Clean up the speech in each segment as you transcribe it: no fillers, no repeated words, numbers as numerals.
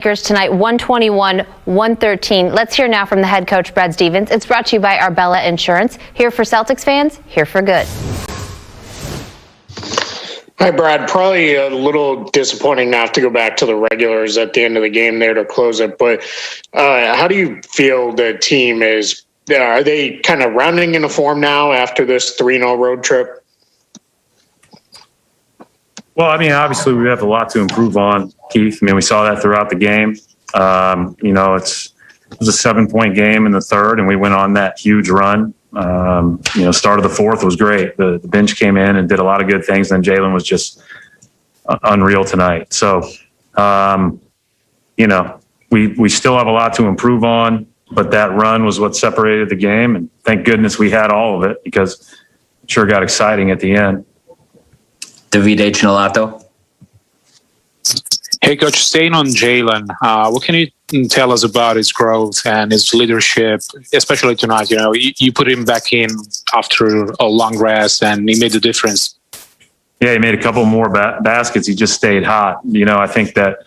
Lakers tonight, 121-113. Let's hear now from the head coach, Brad Stevens. It's brought to you by Arbella Insurance. Here for Celtics fans, here for good. Hi, Brad. Probably a little disappointing not to go back to the regulars at the end of the game there to close it. But how do you feel the team is? Are they kind of rounding into form now after this 3-0 road trip? Well, I mean, obviously we have a lot to improve on, Keith. I mean, we saw that throughout the game. It was a 7-point game in the third, and we went on that huge run. Start of the fourth was great. The bench came in and did a lot of good things. And then Jaylen was just unreal tonight. So, we still have a lot to improve on, but that run was what separated the game. And thank goodness we had all of it, because it sure got exciting at the end. Davide Cinelato. Hey, Coach, staying on Jaylen, what can you tell us about his growth and his leadership, especially tonight? You put him back in after a long rest, and he made the difference. Yeah, he made a couple more baskets. He just stayed hot. I think that,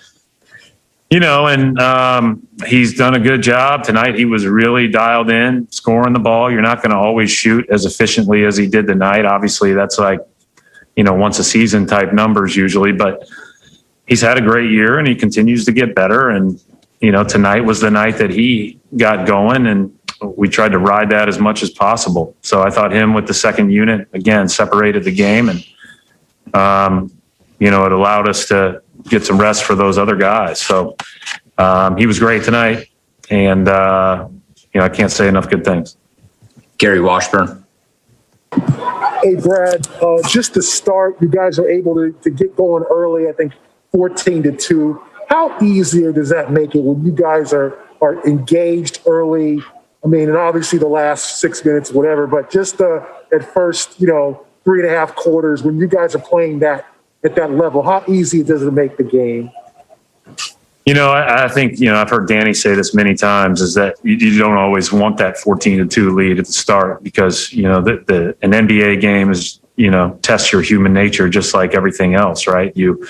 he's done a good job. Tonight he was really dialed in, scoring the ball. You're not going to always shoot as efficiently as he did tonight. Obviously, that's like, once a season type numbers usually, but he's had a great year and he continues to get better. And, tonight was the night that he got going, and we tried to ride that as much as possible. So I thought him with the second unit, again, separated the game, and, it allowed us to get some rest for those other guys. So he was great tonight, and, I can't say enough good things. Gary Washburn. Hey, Brad, just to start, you guys are able to get going early, I think 14-2. How easier does that make it when you guys are engaged early? I mean, and obviously the last 6 minutes, whatever, but just at first, 3.5 quarters, when you guys are playing that at that level, how easy does it make the game? I think, I've heard Danny say this many times, is that you don't always want that 14-2 lead at the start, because, an NBA game is, tests your human nature just like everything else, right? You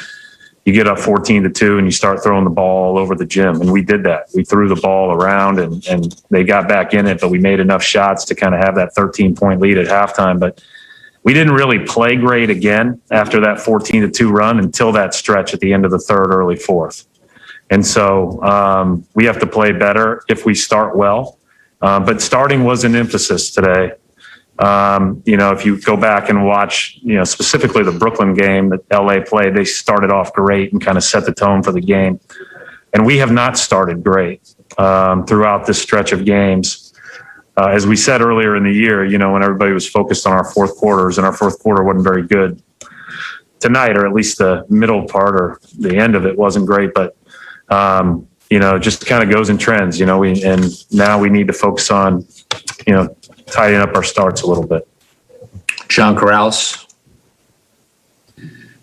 get up 14-2 and you start throwing the ball all over the gym. And we did that. We threw the ball around and they got back in it, but we made enough shots to kind of have that 13-point lead at halftime. But we didn't really play great again after that 14-2 run until that stretch at the end of the third, early fourth. And so we have to play better if we start well. But starting was an emphasis today. If you go back and watch, specifically the Brooklyn game that LA played, they started off great and kind of set the tone for the game. And we have not started great throughout this stretch of games. As we said earlier in the year, when everybody was focused on our fourth quarters, and our fourth quarter wasn't very good tonight, or at least the middle part or the end of it wasn't great. But just kind of goes in trends, and now we need to focus on, tidying up our starts a little bit. John Corrales.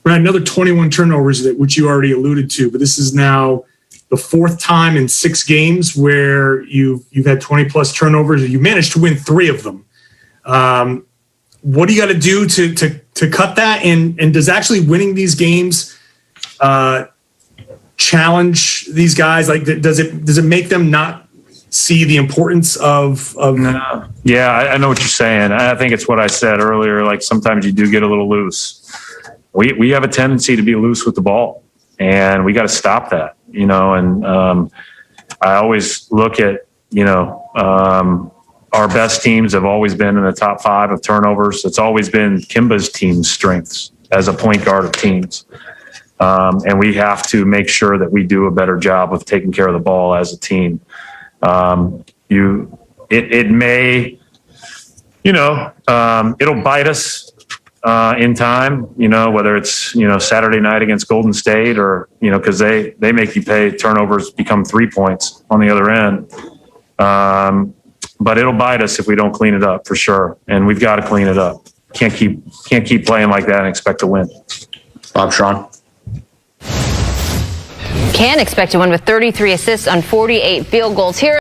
Right, another 21 turnovers, which you already alluded to, but this is now the fourth time in 6 games where you've had 20 plus turnovers, and you managed to win 3 of them. What do you got to do to cut that? And does actually winning these games challenge these guys? Like, does it make them not see the importance of No. Yeah, I know what you're saying. I think it's what I said earlier. Like, sometimes you do get a little loose. We have a tendency to be loose with the ball, and we got to stop that, and I always look at, our best teams have always been in the top 5 of turnovers. It's always been Kimba's team's strengths as a point guard of teams. And we have to make sure that we do a better job of taking care of the ball as a team. It may, it'll bite us in time, whether it's, Saturday night against Golden State, or, because they make you pay. Turnovers become 3 points on the other end. But it'll bite us if we don't clean it up, for sure. And we've got to clean it up. Can't keep playing like that and expect to win. Bob Schron. Can expect to win with 33 assists on 48 field goals. Here